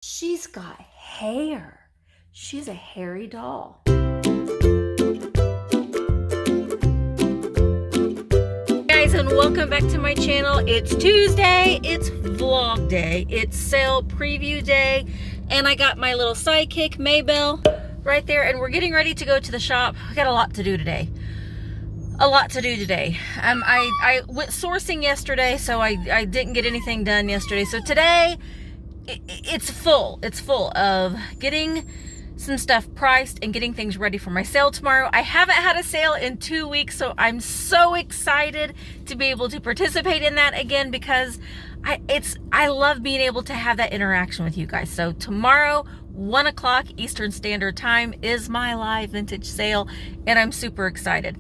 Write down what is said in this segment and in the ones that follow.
She's got hair. She's a hairy doll. Guys, and welcome back to my channel. It's Tuesday, it's vlog day, it's sale preview day, and I got my little sidekick, Maybelle, right there, and we're getting ready to go to the shop. I got a lot to do today. I went sourcing yesterday, so I didn't get anything done yesterday. So today, it's full of getting some stuff priced and getting things ready for my sale tomorrow. I haven't had a sale in 2 weeks, so I'm so excited to be able to participate in that again, because I love being able to have that interaction with you guys. So tomorrow, 1 o'clock Eastern Standard Time, is my live vintage sale, and I'm super excited.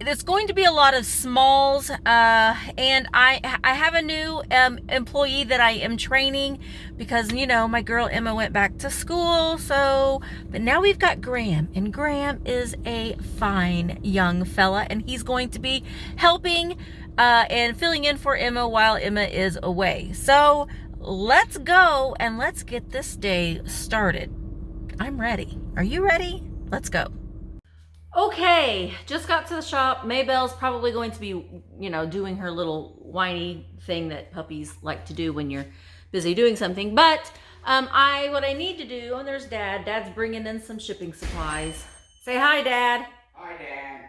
It's going to be a lot of smalls, and I have a new employee that I am training, because, you know, my girl Emma went back to school. But now we've got Graham, and Graham is a fine young fella, and he's going to be helping and filling in for Emma while Emma is away. So let's go and let's get this day started. I'm ready. Are you ready? Let's go. Okay, just got to the shop. Maybelle's probably going to be, you know, doing her little whiny thing that puppies like to do when you're busy doing something. But what I need to do, and there's Dad. Dad's bringing in some shipping supplies. Say hi, Dad. Hi, Dan.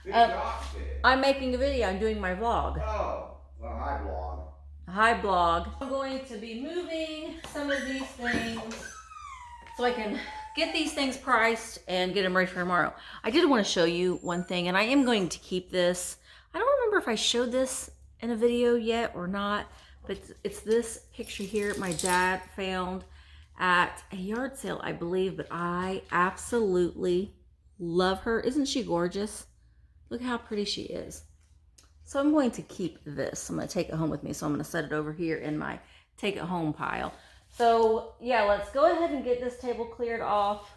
Good job today. I'm making a video. I'm doing my vlog. Oh, well, hi, vlog. Hi, blog. I'm going to be moving some of these things so I can get these things priced and get them ready for tomorrow. I did want to show you one thing, and I am going to keep this. I don't remember if I showed this in a video yet or not, but it's this picture here my dad found at a yard sale, I believe, but I absolutely love her. Isn't she gorgeous? Look how pretty she is. So I'm going to keep this. I'm going to take it home with me, so I'm going to set it over here in my take it home pile. So yeah, let's go ahead and get this table cleared off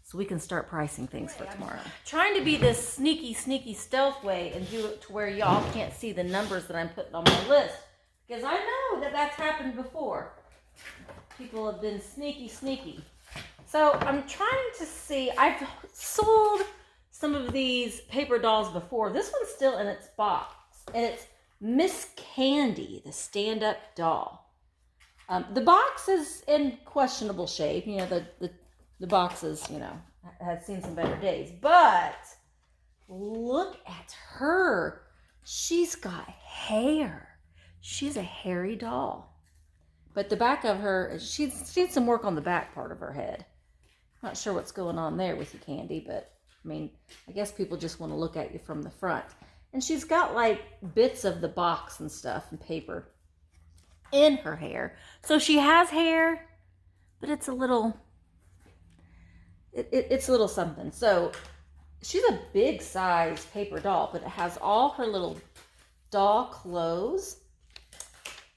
so we can start pricing things for tomorrow. Trying to be this sneaky stealth way and do it to where y'all can't see the numbers that I'm putting on my list, because I know that that's happened before. People have been sneaky. So I'm trying to see, I've sold some of these paper dolls before. This one's still in its box, and it's Miss Candy, the stand-up doll. The box is in questionable shape. You know, the box is, you know, has seen some better days. But look at her. She's got hair. She's a hairy doll. But the back of her, she needs some work on the back part of her head. Not sure what's going on there with you, Candy, but I mean, I guess people just want to look at you from the front. And she's got like bits of the box and stuff and paper in her hair. So she has hair, but it's a little, it's a little something. So she's a big size paper doll, but it has all her little doll clothes.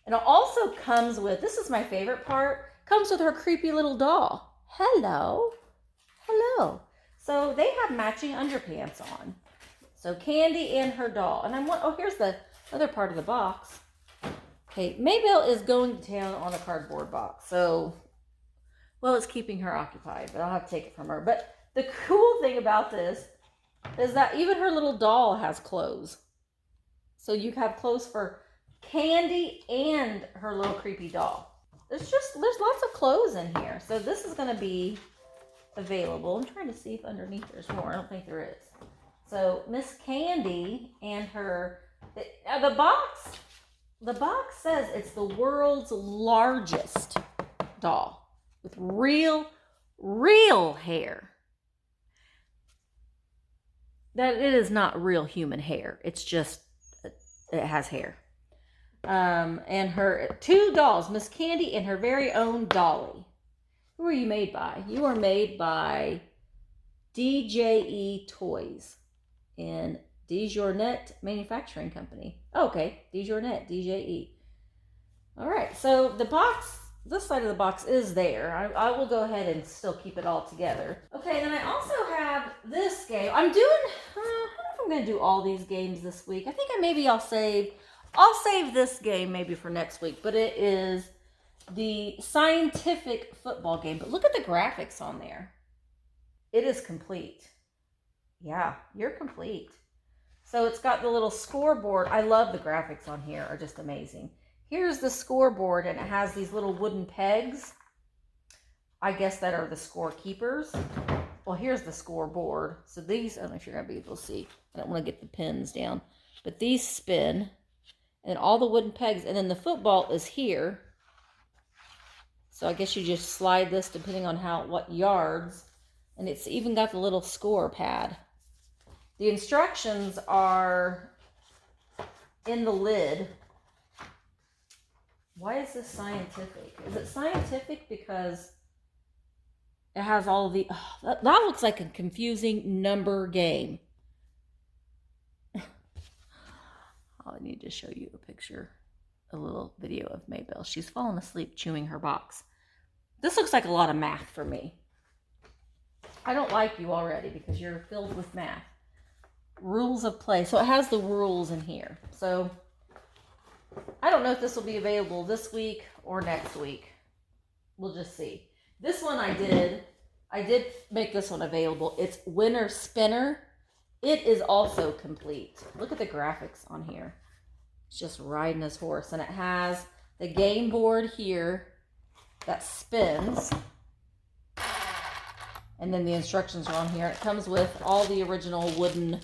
And it also comes with, this is my favorite part, comes with her creepy little doll. Hello. So they have matching underpants on. So Candy and her doll. And oh, here's the other part of the box. Okay, Maybelle is going to town on a cardboard box. So, well, it's keeping her occupied, but I'll have to take it from her. But the cool thing about this is that even her little doll has clothes. So you have clothes for Candy and her little creepy doll. There's lots of clothes in here. So this is going to be available. I'm trying to see if underneath there's more. I don't think there is. So Miss Candy and her, the box says it's the world's largest doll with real hair. That it is not real human hair. It's just, it has hair. And her two dolls, Miss Candy and her very own Dolly. Who are you made by? You are made by DJE Toys in DeJournet Manufacturing Company. Oh, okay, DeJournet, DJE. All right, so the box, this side of the box is there. I will go ahead and still keep it all together. Okay, then I also have this game. I don't know if I'm gonna do all these games this week. I think I'll save this game maybe for next week, but it is the scientific football game. But look at the graphics on there. It is complete. Yeah, you're complete. So it's got the little scoreboard. I love the graphics on here, are just amazing. Here's the scoreboard, and it has these little wooden pegs. I guess that are the scorekeepers. Well, here's the scoreboard. So these, I don't know if you're going to be able to see. I don't want to get the pins down. But these spin. And all the wooden pegs. And then the football is here. So I guess you just slide this depending on what yards. And it's even got the little score pad. The instructions are in the lid. Why is this scientific? Is it scientific because it has all the... Oh, that looks like a confusing number game. I need to show you a picture, a little video of Maybelle. She's fallen asleep chewing her box. This looks like a lot of math for me. I don't like you already because you're filled with math. Rules of play. So it has the rules in here. So I don't know if this will be available this week or next week. We'll just see. This one I did make this one available. It's Winner Spinner. It is also complete. Look at the graphics on here. It's just riding his horse. And it has the game board here that spins. And then the instructions are on here. It comes with all the original wooden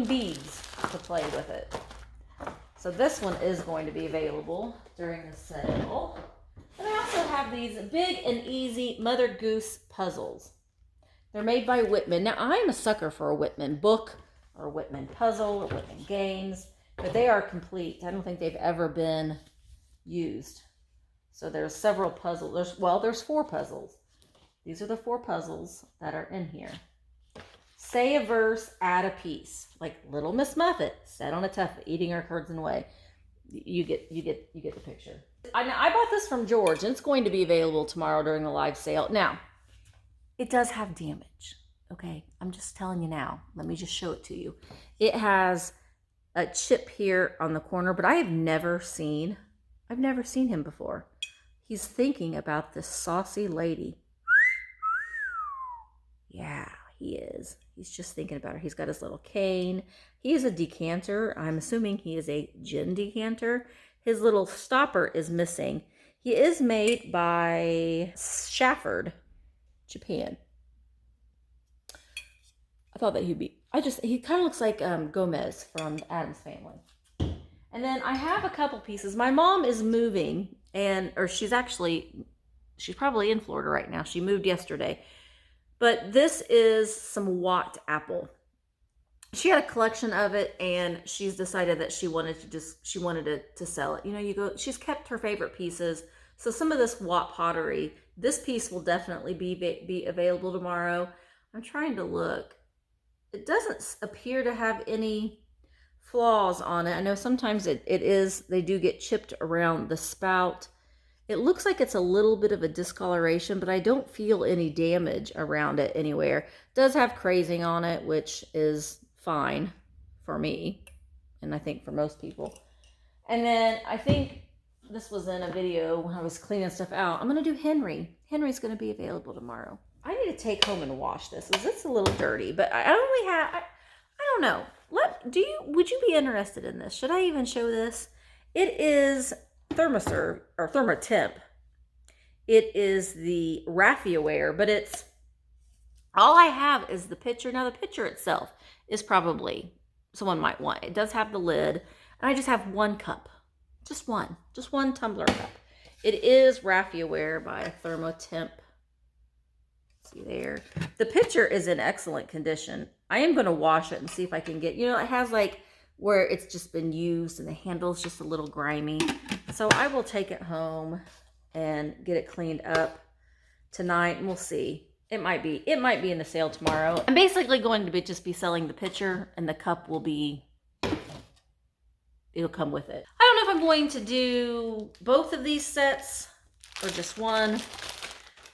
beads to play with it. So this one is going to be available during the sale. And I also have these Big and Easy Mother Goose puzzles. They're made by Whitman. Now, I'm a sucker for a Whitman book or a Whitman puzzle or Whitman games, but they are complete. I don't think they've ever been used. So there's several puzzles. There's 4 puzzles. These are the 4 puzzles that are in here. Say a verse, add a piece. Like Little Miss Muffet, sat on a tuffet, eating her curds and whey. You get the picture. I bought this from George, and it's going to be available tomorrow during the live sale. Now, it does have damage. Okay, I'm just telling you now. Let me just show it to you. It has a chip here on the corner, but I've never seen him before. He's thinking about this saucy lady. Yeah, he is. He's just thinking about her. He's got his little cane. He is a decanter. I'm assuming he is a gin decanter. His little stopper is missing. He is made by Shafford, Japan. I thought that he kind of looks like Gomez from the Addams Family. And then I have a couple pieces. My mom is moving, she's probably in Florida right now. She moved yesterday. But this is some Watt apple. She had a collection of it, and she's decided that she wanted to sell it. She's kept her favorite pieces. So some of this Watt pottery, this piece will definitely be available tomorrow. I'm trying to look. It doesn't appear to have any flaws on it. I know sometimes they do get chipped around the spout. It looks like it's a little bit of a discoloration, but I don't feel any damage around it anywhere. It does have crazing on it, which is fine for me, and I think for most people. And then I think this was in a video when I was cleaning stuff out. I'm going to do Henry. Henry's going to be available tomorrow. I need to take home and wash this because it's a little dirty, but I don't know. Would you be interested in this? Should I even show this? It is Thermoserve or Thermotemp. It is the Raffia-ware, but all I have is the pitcher. Now the pitcher itself is probably someone might want. It does have the lid, and I just have 1 cup. Just one tumbler cup. It is Raffia-ware by Thermotemp. See there. The pitcher is in excellent condition. I am going to wash it and see if I can get, it has like where it's just been used and the handle's just a little grimy. So I will take it home and get it cleaned up tonight, and we'll see. It might be in the sale tomorrow. I'm basically going to just be selling the pitcher, and the cup it'll come with it. I don't know if I'm going to do both of these sets or just one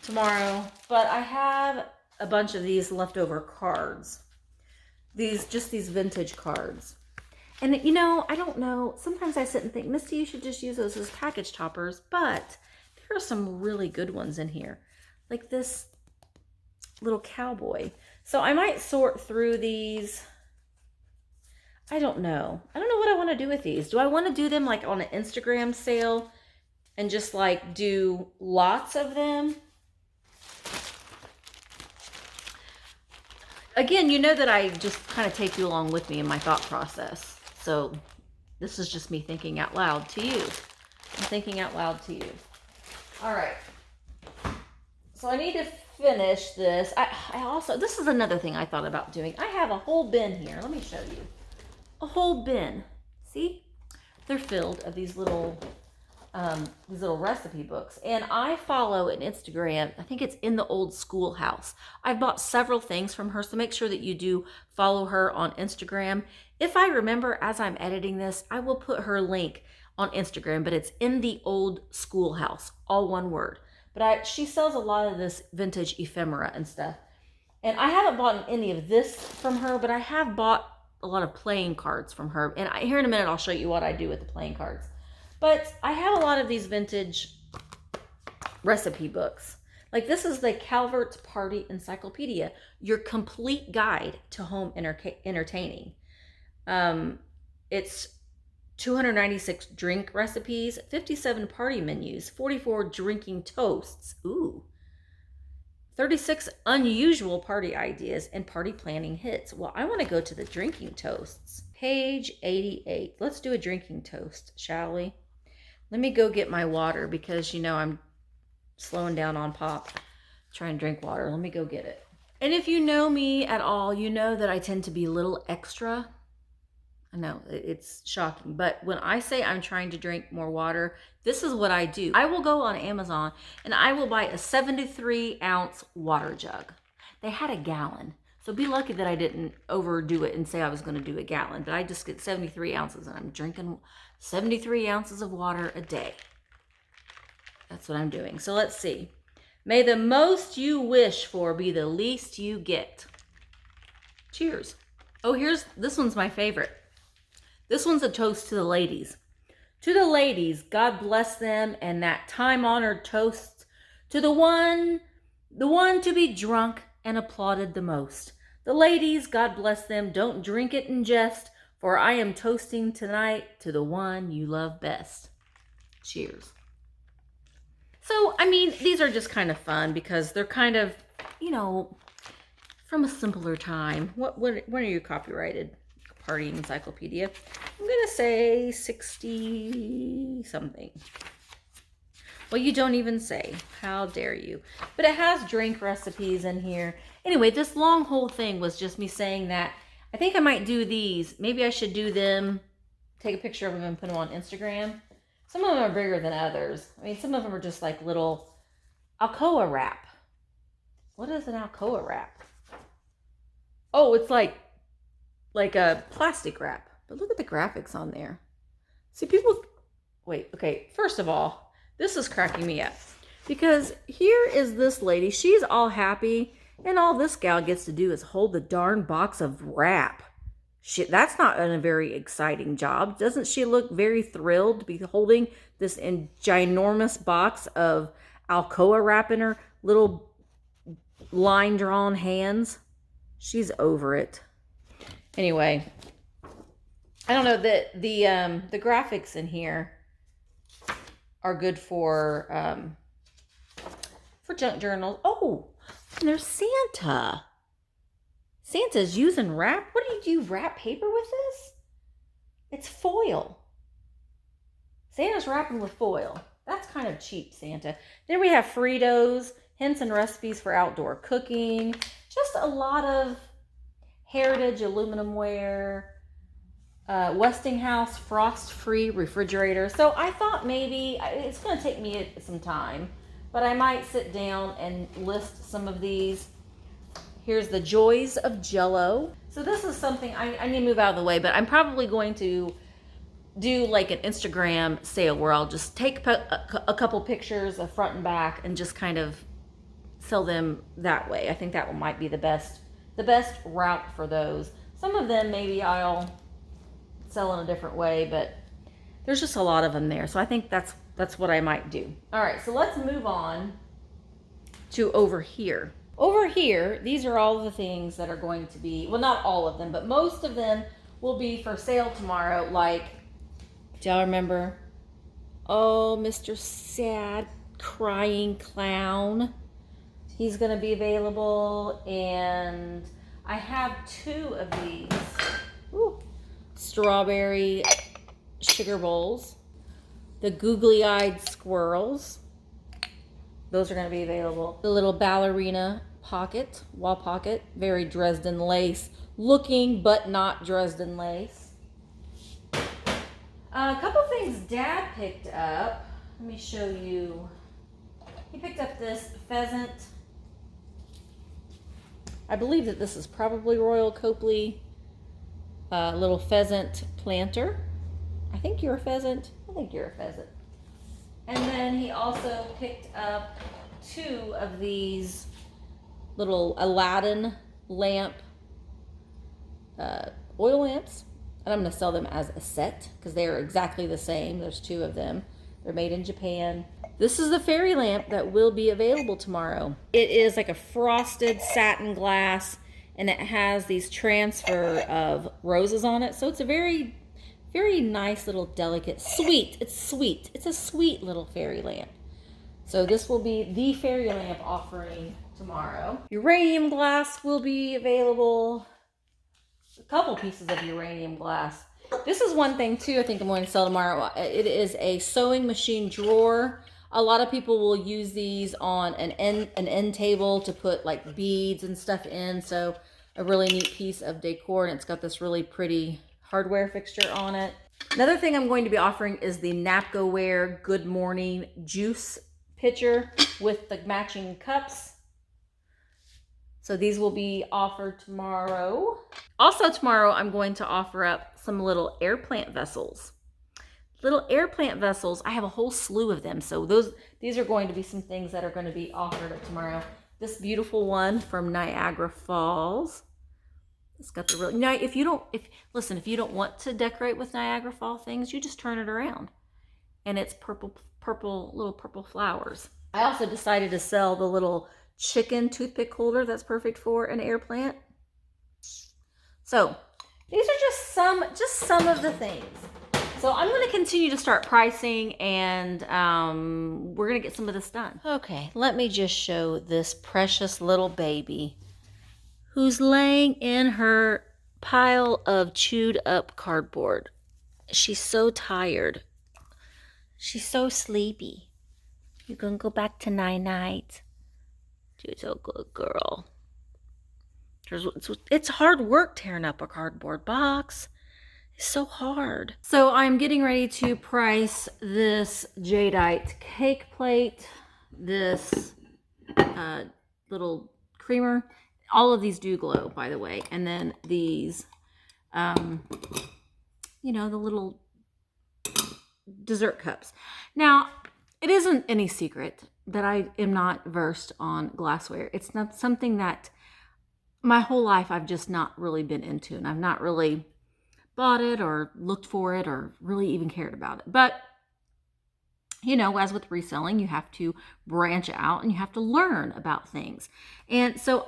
tomorrow, but I have a bunch of these leftover cards. These vintage cards. And you know, I don't know, sometimes I sit and think, Misty, you should just use those as package toppers, but there are some really good ones in here. Like this little cowboy. So I might sort through these. I don't know. I don't know what I want to do with these. Do I want to do them like on an Instagram sale and just like do lots of them? Again, you know that I just kind of take you along with me in my thought process. So this is just me thinking out loud to you. I'm thinking out loud to you. All right. So I need to finish this. I also, this is another thing I thought about doing. I have a whole bin here. Let me show you. A whole bin. See? They're filled of these little recipe books. And I follow an Instagram. I think it's In the Old Schoolhouse. I've bought several things from her, so make sure that you do follow her on Instagram. If I remember as I'm editing this, I will put her link on Instagram, but it's In the Old Schoolhouse, all one word. But she sells a lot of this vintage ephemera and stuff. And I haven't bought any of this from her, but I have bought a lot of playing cards from her. And here in a minute, I'll show you what I do with the playing cards. But I have a lot of these vintage recipe books. Like this is the Calvert's Party Encyclopedia, your complete guide to home entertaining. It's 296 drink recipes, 57 party menus, 44 drinking toasts, 36 unusual party ideas, and party planning hits. Well, I want to go to the drinking toasts. Page 88. Let's do a drinking toast, shall we? Let me go get my water because, you know, I'm slowing down on pop. Trying to drink water. Let me go get it. And if you know me at all, you know that I tend to be a little extra. I know, it's shocking. But when I say I'm trying to drink more water, this is what I do. I will go on Amazon and I will buy a 73-ounce water jug. They had a gallon. So be lucky that I didn't overdo it and say I was going to do a gallon. But I just get 73 ounces and I'm drinking 73 ounces of water a day. That's what I'm doing. So let's see. May the most you wish for be the least you get. Cheers. Oh, this one's my favorite. This one's a toast to the ladies. To the ladies, God bless them, and that time-honored toast to the one to be drunk and applauded the most. The ladies, God bless them, don't drink it in jest, for I am toasting tonight to the one you love best. Cheers. So, I mean, these are just kind of fun because they're kind of, you know, from a simpler time. When are you copyrighted? Party Encyclopedia. I'm going to say 60 something. Well, you don't even say. How dare you? But it has drink recipes in here. Anyway, this long whole thing was just me saying that I think I might do these. Maybe I should do them, take a picture of them and put them on Instagram. Some of them are bigger than others. I mean, some of them are just like little Alcoa wrap. What is an Alcoa wrap? Oh, it's like a plastic wrap. But look at the graphics on there. See, people... Wait, okay. First of all, this is cracking me up. Because here is this lady. She's all happy. And all this gal gets to do is hold the darn box of wrap. Shit, that's not a very exciting job. Doesn't she look very thrilled to be holding this ginormous box of Alcoa wrap in her little line-drawn hands? She's over it. Anyway, I don't know that the graphics in here are good for junk journals. Oh, and there's Santa. Santa's using wrap. What do you wrap paper with this? It's foil. Santa's wrapping with foil. That's kind of cheap, Santa. Then we have Fritos, hints and recipes for outdoor cooking. Just a lot of heritage aluminum ware, Westinghouse frost-free refrigerator. So I thought maybe, it's going to take me some time, but I might sit down and list some of these. Here's the Joys of Jello. So this is something, I need to move out of the way, but I'm probably going to do like an Instagram sale where I'll just take a couple pictures of front and back and just kind of sell them that way. I think that one might be the best route for those. Some of them maybe I'll sell in a different way, but there's just a lot of them there. So I think that's what I might do. All right, so let's move on to over here. Over here, these are all the things that are going to be, well, not all of them, but most of them will be for sale tomorrow. Like, do y'all remember? Oh, Mr. Sad Crying Clown. He's gonna be available, and I have 2 of these. Ooh. Strawberry sugar bowls. The googly-eyed squirrels. Those are gonna be available. The little ballerina pocket, wall pocket, very Dresden lace looking, but not Dresden lace. A couple things Dad picked up. Let me show you. He picked up this pheasant. I believe that this is probably Royal Copley little pheasant planter. I think you're a pheasant. I think you're a pheasant. And then he also picked up 2 of these little Aladdin lamp, oil lamps. And I'm going to sell them as a set because they are exactly the same. There's 2 of them. They're made in Japan. This is the fairy lamp that will be available tomorrow. It is like a frosted satin glass, and it has these transfer of roses on it. So it's a very, very nice little delicate, sweet. It's sweet. It's a sweet little fairy lamp. So this will be the fairy lamp offering tomorrow. Uranium glass will be available. A couple pieces of uranium glass. This is one thing too I think I'm going to sell tomorrow. It is a sewing machine drawer. A lot of people will use these on an end table to put like beads and stuff in. So a really neat piece of decor, and it's got this really pretty hardware fixture on it. Another thing I'm going to be offering is the Napkoware Good Morning juice pitcher with the matching cups. So these will be offered tomorrow. Also tomorrow, I'm going to offer up some little air plant vessels. Little air plant vessels, I have a whole slew of them. So these are going to be some things that are going to be offered up tomorrow. This beautiful one from Niagara Falls. It's got the real, now if you don't want to decorate with Niagara Falls things, you just turn it around. And it's little purple flowers. I also decided to sell the little chicken toothpick holder that's perfect for an air plant. So these are just some of the things. So I'm going to continue to start pricing, and we're going to get some of this done. Okay, let me just show this precious little baby who's laying in her pile of chewed up cardboard. She's so tired. She's so sleepy. You're going to go back to night-night. You're so good, girl. It's hard work tearing up a cardboard box. It's so hard. So I'm getting ready to price this jadeite cake plate, this little creamer. All of these do glow, by the way. And then these, you know, the little dessert cups. Now, it isn't any secret that I am not versed on glassware. It's not something that my whole life I've just not really been into, and I've not really bought it or looked for it or really even cared about it. But, you know, as with reselling, you have to branch out and you have to learn about things. And so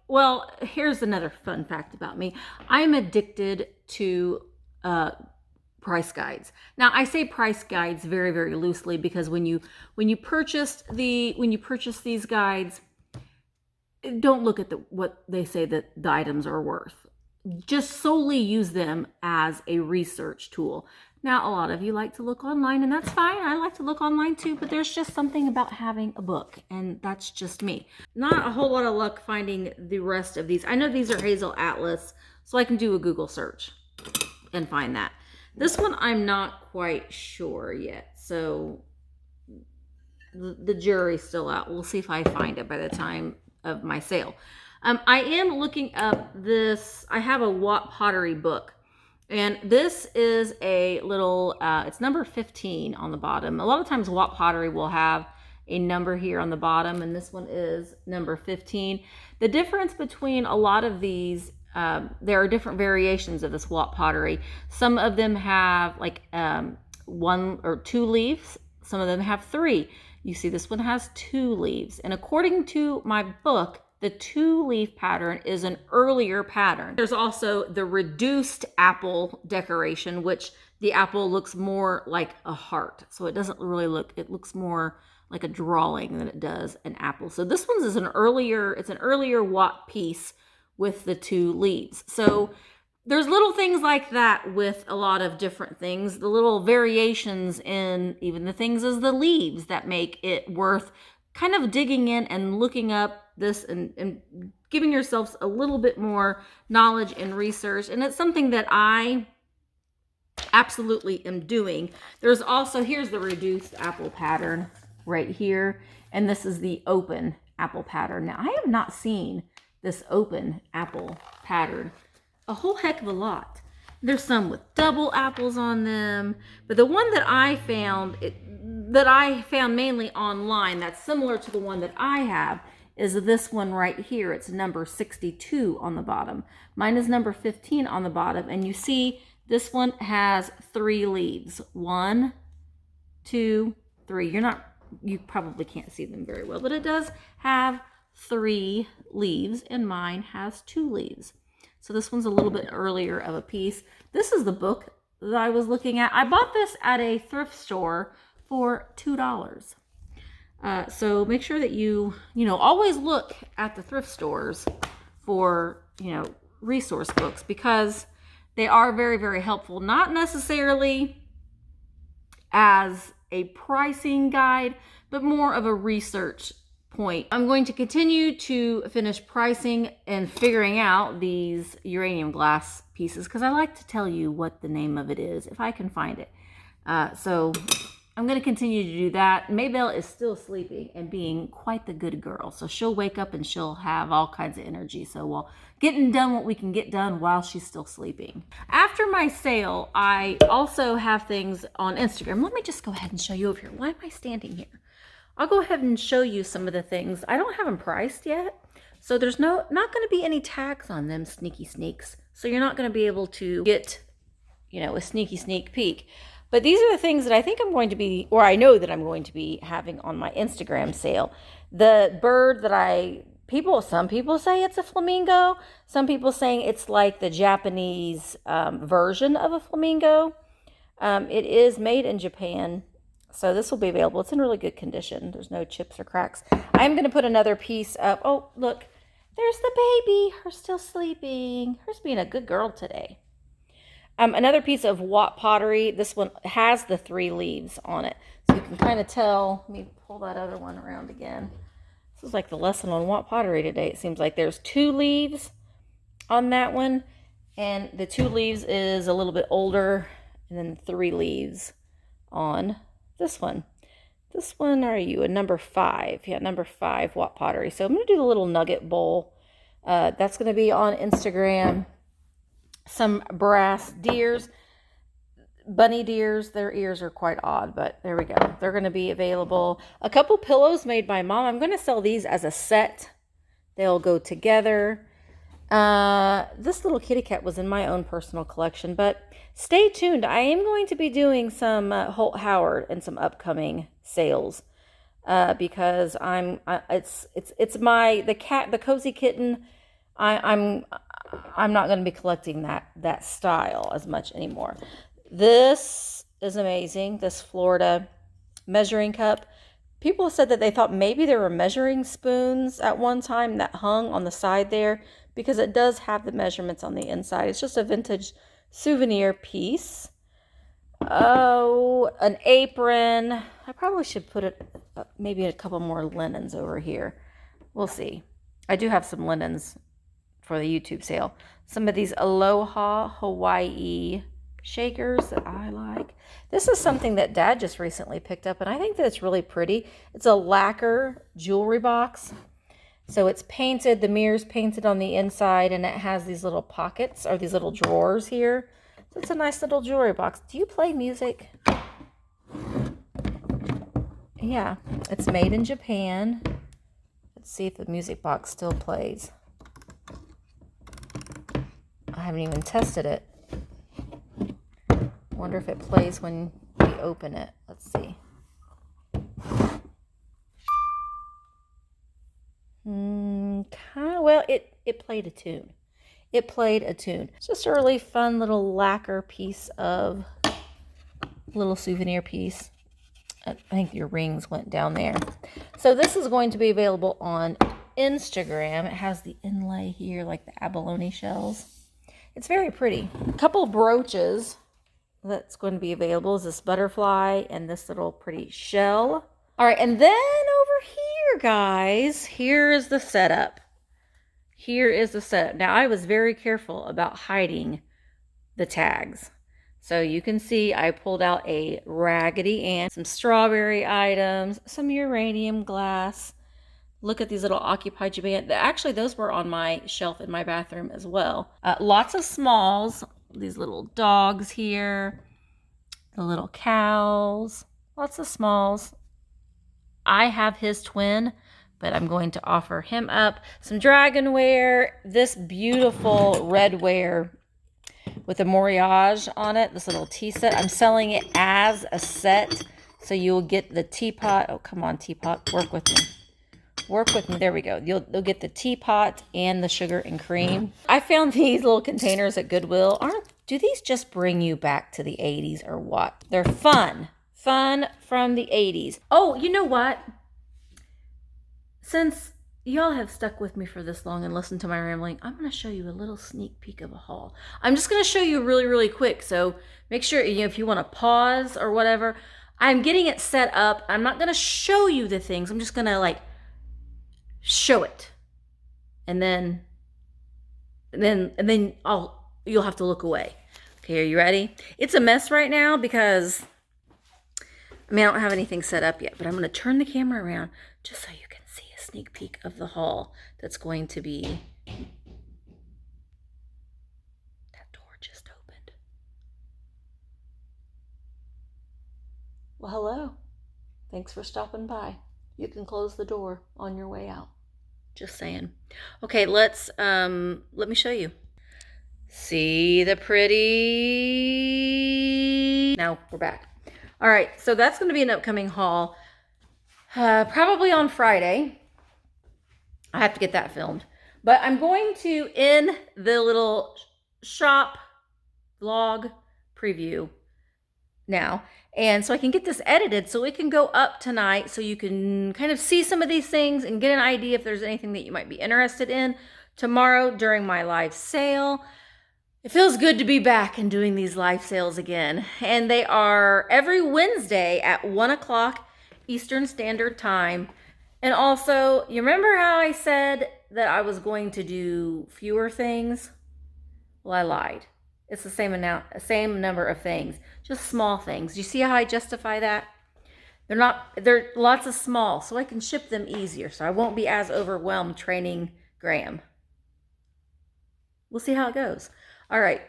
well, here's another fun fact about me. I'm addicted to price guides. Now, I say price guides very, very loosely because when you purchase these guides, don't look at what they say that the items are worth. Just solely use them as a research tool. Now, a lot of you like to look online, and that's fine. I like to look online too, but there's just something about having a book, and that's just me. Not a whole lot of luck finding the rest of these. I know these are Hazel Atlas, so I can do a Google search and find that. This one, I'm not quite sure yet, so the jury's still out. We'll see if I find it by the time of my sale. I am looking up this. I have a Pottery book, and this is a little, it's number 15 on the bottom. A lot of times Pottery will have a number here on the bottom, and this one is number 15. The difference between a lot of these there are different variations of this Watt pottery. Some of them have like 1 or 2 leaves. Some of them have 3. You see this one has 2 leaves. And according to my book, the 2-leaf pattern is an earlier pattern. There's also the reduced apple decoration, which the apple looks more like a heart. So it doesn't really look, it looks more like a drawing than it does an apple. So this one's is an earlier Watt piece with the 2 leaves. So there's little things like that with a lot of different things, the little variations in even the things as the leaves that make it worth kind of digging in and looking up this and giving yourselves a little bit more knowledge and research. And it's something that I absolutely am doing. There's also, here's the reduced apple pattern right here. And this is the open apple pattern. Now, I have not seen this open apple pattern a whole heck of a lot. There's some with double apples on them, but the one that I found, mainly online, that's similar to the one that I have, is this one right here. It's number 62 on the bottom. Mine is number 15 on the bottom, and you see this one has 3 leaves. 1, 2, 3. You probably can't see them very well, but it does have 3 leaves, and mine has 2 leaves. So this one's a little bit earlier of a piece. This is the book that I was looking at. I bought this at a thrift store for $2. So make sure that you always look at the thrift stores for, resource books, because they are very, very helpful. Not necessarily as a pricing guide, but more of a research point. I'm going to continue to finish pricing and figuring out these uranium glass pieces, because I like to tell you what the name of it is if I can find it. So I'm going to continue to do that. Maybelle is still sleeping and being quite the good girl. So she'll wake up and she'll have all kinds of energy. So we'll getting done what we can get done while she's still sleeping. After my sale, I also have things on Instagram. Let me just go ahead and show you over here. Why am I standing here? I'll go ahead and show you some of the things. I don't have them priced yet, so there's not going to be any tags on them, sneaky sneaks. So you're not going to be able to get, a sneak peek. But these are the things that I think I'm going to be, or I know that I'm going to be having on my Instagram sale. The bird that some people say it's a flamingo. Some people saying it's like the Japanese version of a flamingo. It is made in Japan. So this will be available. It's in really good condition. There's no chips or cracks. I'm going to put another piece up. Oh, look, there's the baby. Her's still sleeping. Her's being a good girl today. Another piece of Watt pottery. This one has the 3 leaves on it. So you can kind of tell. Let me pull that other one around again. This is like the lesson on Watt pottery today. It seems like there's 2 leaves on that one. And the 2 leaves is a little bit older. And then 3 leaves on this one. This one, are you a number 5? Yeah, number 5 Watt pottery. So I'm going to do the little nugget bowl. That's going to be on Instagram. Some brass deers, bunny deers. Their ears are quite odd, but there we go. They're going to be available. A couple pillows made by Mom. I'm going to sell these as a set. They'll go together. This little kitty cat was in my own personal collection, but stay tuned. I am going to be doing some Holt Howard and some upcoming sales, because it's the cozy kitten. I'm not going to be collecting that style as much anymore. This is amazing. This Florida measuring cup. People said that they thought maybe there were measuring spoons at one time that hung on the side there, because it does have the measurements on the inside. It's just a vintage souvenir piece. Oh, an apron. I probably should put it maybe a couple more linens over here. We'll see. I do have some linens for the YouTube sale. Some of these Aloha Hawaii shakers that I like. This is something that Dad just recently picked up, and I think that it's really pretty. It's a lacquer jewelry box. So it's painted, the mirror's painted on the inside, and it has these little pockets, or these little drawers here. So it's a nice little jewelry box. Do you play music? Yeah, it's made in Japan. Let's see if the music box still plays. haven't even tested it. Wonder if it plays when we open it. Let's see. Well, it played a tune. It played a tune. It's just a really fun little lacquer piece of little souvenir piece. I think your rings went down there. So this is going to be available on Instagram. It has the inlay here, like the abalone shells. It's very pretty. A couple brooches that's going to be available is this butterfly and this little pretty shell. All right, and then over here, guys, here is the setup. Here is the setup. Now, I was very careful about hiding the tags. So you can see I pulled out a Raggedy Ann, some strawberry items, some uranium glass. Look at these little occupied Japan. Actually, those were on my shelf in my bathroom as well. Lots of smalls. These little dogs here. The little cows. Lots of smalls. I have his twin, but I'm going to offer him up. Some dragonware. This beautiful redware with a moriage on it. This little tea set. I'm selling it as a set. So you'll get the teapot. Oh, come on, teapot. Work with me. Work with me. There we go. You'll get the teapot and the sugar and cream. I found these little containers at Goodwill. Do these just bring you back to the 80s or what? They're fun. Fun from the 80s. Oh, you know what? Since y'all have stuck with me for this long and listened to my rambling, I'm going to show you a little sneak peek of a haul. I'm just going to show you really, really quick. So make sure, if you want to pause or whatever, I'm getting it set up. I'm not going to show you the things. I'm just going to show it. And then you'll have to look away. Okay, are you ready? It's a mess right now because I don't have anything set up yet, but I'm going to turn the camera around just so you can see a sneak peek of the haul that's going to be. That door just opened. Well, hello. Thanks for stopping by. You can close the door on your way out. Just saying. Okay, let me show you. See the pretty. Now we're back. All right, so that's going to be an upcoming haul, probably on Friday. I have to get that filmed. But I'm going to end the little shop vlog preview now. And so I can get this edited so it can go up tonight so you can kind of see some of these things and get an idea if there's anything that you might be interested in tomorrow during my live sale. It feels good to be back and doing these live sales again. And they are every Wednesday at 1 o'clock Eastern Standard Time. And also, you remember how I said that I was going to do fewer things? Well, I lied. It's the same number of things, just small things. You see how I justify that? They're lots of small, so I can ship them easier. So I won't be as overwhelmed training Graham. We'll see how it goes. All right.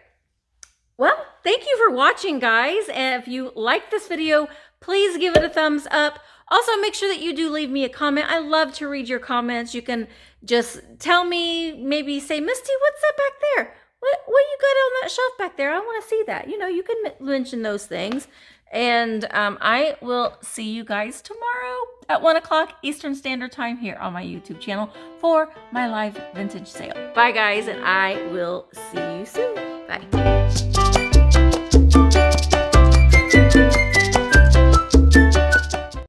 Well, thank you for watching, guys. And if you like this video, please give it a thumbs up. Also, make sure that you do leave me a comment. I love to read your comments. You can just tell me, maybe say, Misty, what's that back there? What you got on that shelf back there? I want to see that. You can mention those things. And I will see you guys tomorrow at 1 o'clock Eastern Standard Time here on my YouTube channel for my live vintage sale. Bye, guys, and I will see you soon. Bye.